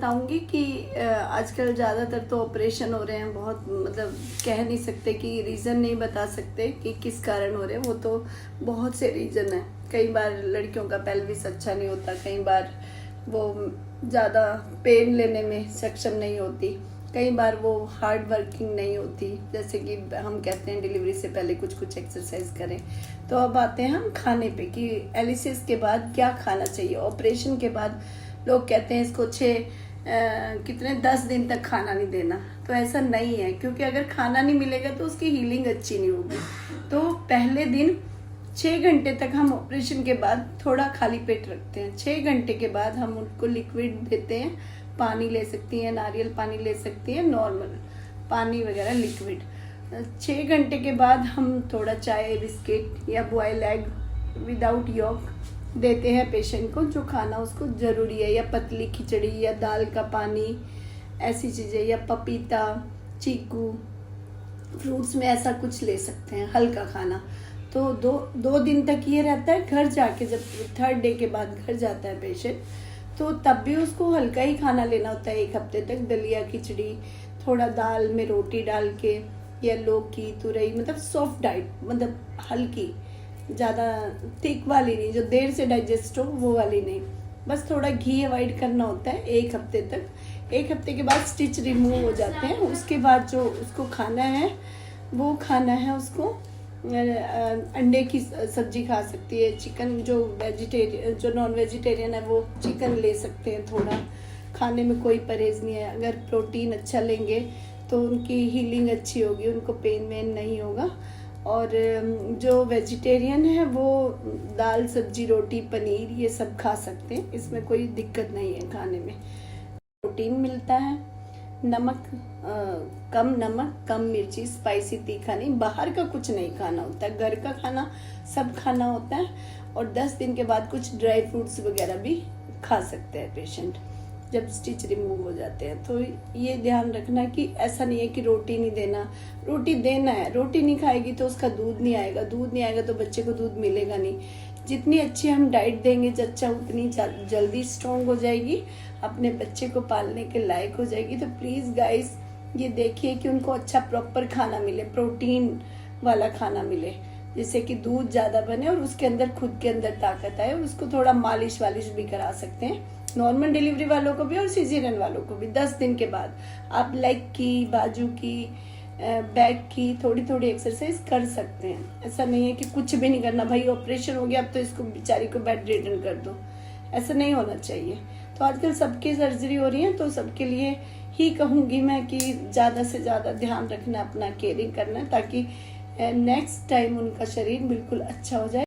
बताऊंगी कि आजकल ज़्यादातर तो ऑपरेशन हो रहे हैं। बहुत मतलब कह नहीं सकते कि रीज़न नहीं बता सकते कि किस कारण हो रहे हैं। वो तो बहुत से रीज़न है। कई बार लड़कियों का पेल्विस अच्छा नहीं होता, कई बार वो ज़्यादा पेन लेने में सक्षम नहीं होती, कई बार वो हार्ड वर्किंग नहीं होती। जैसे कि हम कहते हैं डिलीवरी से पहले कुछ कुछ एक्सरसाइज करें। तो अब आते हैं हम खाने पे कि एलिसिस के बाद क्या खाना चाहिए। ऑपरेशन के बाद लोग कहते हैं इसको 10 दिन तक खाना नहीं देना। तो ऐसा नहीं है, क्योंकि अगर खाना नहीं मिलेगा तो उसकी हीलिंग अच्छी नहीं होगी। तो पहले दिन 6 घंटे तक हम ऑपरेशन के बाद थोड़ा खाली पेट रखते हैं। 6 घंटे के बाद हम उनको लिक्विड देते हैं। पानी ले सकती हैं, नारियल पानी ले सकती हैं, नॉर्मल पानी वगैरह लिक्विड। 6 घंटे के बाद हम थोड़ा चाय, बिस्किट या बॉयल एग विदाउट यॉक देते हैं पेशेंट को, जो खाना उसको ज़रूरी है, या पतली खिचड़ी या दाल का पानी, ऐसी चीज़ें, या पपीता, चीकू, फ्रूट्स में ऐसा कुछ ले सकते हैं, हल्का खाना। तो दो दिन तक ये रहता है। घर जाके जब 3rd डे के बाद घर जाता है पेशेंट, तो तब भी उसको हल्का ही खाना लेना होता है। 1 हफ्ते तक दलिया, खिचड़ी, थोड़ा दाल में रोटी डाल के, या लौकी, तुरई, मतलब सॉफ्ट डाइट, मतलब हल्की, ज़्यादा थिक वाली नहीं, जो देर से डाइजेस्ट हो वो वाली नहीं। बस थोड़ा घी अवॉइड करना होता है 1 हफ्ते तक। 1 हफ्ते के बाद स्टिच रिमूव हो जाते हैं। उसके बाद जो उसको खाना है वो खाना है उसको अंडे की सब्जी खा सकती है, चिकन, जो नॉन वेजिटेरियन है वो चिकन ले सकते हैं। थोड़ा खाने में कोई परहेज़ नहीं है। अगर प्रोटीन अच्छा लेंगे तो उनकी हीलिंग अच्छी होगी, उनको पेन वेन नहीं होगा। और जो वेजिटेरियन है वो दाल, सब्जी, रोटी, पनीर ये सब खा सकते हैं। इसमें कोई दिक्कत नहीं है खाने में। प्रोटीन मिलता है। नमक कम, नमक कम, मिर्ची, स्पाइसी, तीखा नहीं। बाहर का कुछ नहीं खाना होता है, घर का खाना सब खाना होता है। और 10 दिन के बाद कुछ ड्राई फ्रूट्स वगैरह भी खा सकते हैं पेशेंट जब स्टिच रिमूव हो जाते हैं। तो ये ध्यान रखना कि ऐसा नहीं है कि रोटी नहीं देना। रोटी देना है। रोटी नहीं खाएगी तो उसका दूध नहीं आएगा, दूध नहीं आएगा तो बच्चे को दूध मिलेगा नहीं। जितनी अच्छी हम डाइट देंगे बच्चा उतनी जल्दी स्ट्रॉन्ग हो जाएगी, अपने बच्चे को पालने के लायक हो जाएगी। तो प्लीज़ गाइस ये देखिए कि उनको अच्छा प्रॉपर खाना मिले, प्रोटीन वाला खाना मिले, जिससे कि दूध ज़्यादा बने और उसके अंदर खुद के अंदर ताकत आए। और उसको थोड़ा मालिश वालिश भी करा सकते हैं, नॉर्मल डिलीवरी वालों को भी और सीजेरियन वालों को भी। 10 दिन के बाद आप लेग की, बाजू की, बैक की थोड़ी थोड़ी एक्सरसाइज कर सकते हैं। ऐसा नहीं है कि कुछ भी नहीं करना, भाई ऑपरेशन हो गया अब तो इसको बेचारी को बेड रिडन कर दो, ऐसा नहीं होना चाहिए। तो आजकल सबकी सर्जरी हो रही है, तो सबके लिए ही कहूँगी मैं कि ज़्यादा से ज़्यादा ध्यान रखना, अपना केयरिंग करना, ताकि नेक्स्ट टाइम उनका शरीर बिल्कुल अच्छा हो जाए।